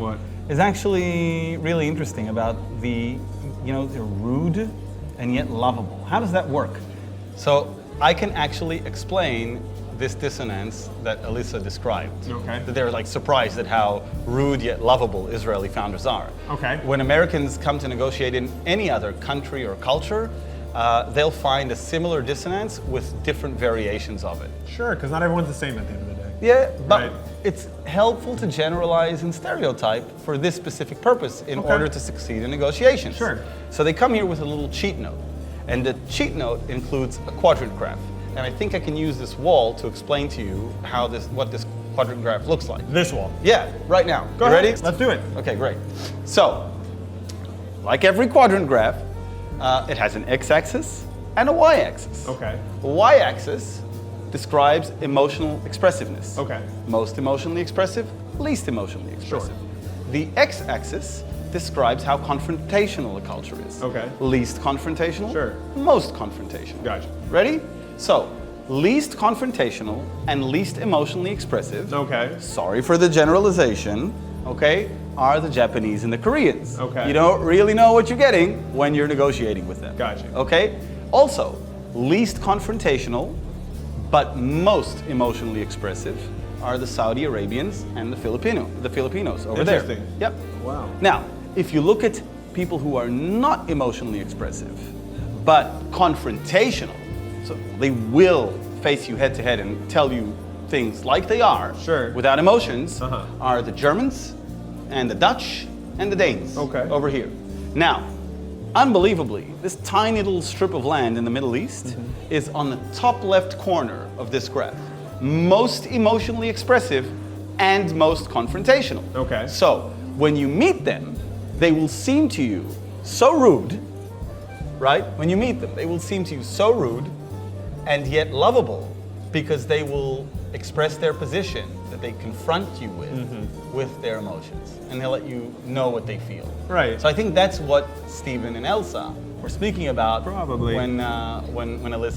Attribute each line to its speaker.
Speaker 1: What?
Speaker 2: is actually really interesting about they're rude and yet lovable. How does that work? So I can actually explain this dissonance that Alyssa described.
Speaker 1: Okay.
Speaker 2: That they're like surprised at how rude yet lovable Israeli founders are.
Speaker 1: Okay.
Speaker 2: When Americans come to negotiate in any other country or culture, they'll find a similar dissonance with different variations of it.
Speaker 1: Sure, because not everyone's the same at the end of the day.
Speaker 2: Yeah, but
Speaker 1: Right.
Speaker 2: it's helpful to generalize and stereotype for this specific purpose in
Speaker 1: Okay.
Speaker 2: order to succeed in negotiations.
Speaker 1: Sure.
Speaker 2: So they come here with a little cheat note, and the cheat note includes a quadrant graph. And I think I can use this wall to explain to you what this quadrant graph looks like.
Speaker 1: This wall.
Speaker 2: Yeah, right now.
Speaker 1: Go
Speaker 2: You
Speaker 1: ahead.
Speaker 2: ready?
Speaker 1: Let's do it.
Speaker 2: Okay, great. So, like every quadrant graph, it has an x-axis and a y-axis.
Speaker 1: Okay.
Speaker 2: The y-axis describes emotional expressiveness.
Speaker 1: Okay.
Speaker 2: Most emotionally expressive, least emotionally expressive. The x-axis describes how confrontational a culture is.
Speaker 1: Okay.
Speaker 2: Least confrontational,
Speaker 1: Sure.
Speaker 2: most confrontational.
Speaker 1: Gotcha.
Speaker 2: Ready? So, least confrontational and least emotionally expressive,
Speaker 1: Okay.
Speaker 2: sorry for the generalization, okay, are the Japanese and the Koreans.
Speaker 1: Okay.
Speaker 2: You don't really know what you're getting when you're negotiating with them.
Speaker 1: Gotcha.
Speaker 2: Okay? Also, least confrontational, but most emotionally expressive are the Saudi Arabians and the Filipinos over there.
Speaker 1: Interesting.
Speaker 2: Yep.
Speaker 1: Wow.
Speaker 2: Now, if you look at people who are not emotionally expressive, but confrontational, so they will face you head to head and tell you things like they are,
Speaker 1: Sure.
Speaker 2: without emotions,
Speaker 1: Uh-huh.
Speaker 2: are the Germans and the Dutch and the Danes
Speaker 1: Okay.
Speaker 2: over here. Now, unbelievably, this tiny little strip of land in the Middle East is on the top left corner of this graph. Most emotionally expressive and most confrontational.
Speaker 1: Okay.
Speaker 2: So, when you meet them, they will seem to you so rude, right? When you meet them, they will seem to you so rude and yet lovable because they will express their position that they confront you with their emotions, and they'll let you know what they feel.
Speaker 1: Right.
Speaker 2: So I think that's what Stephen and Elsa were speaking about
Speaker 1: Probably.
Speaker 2: when Alyssa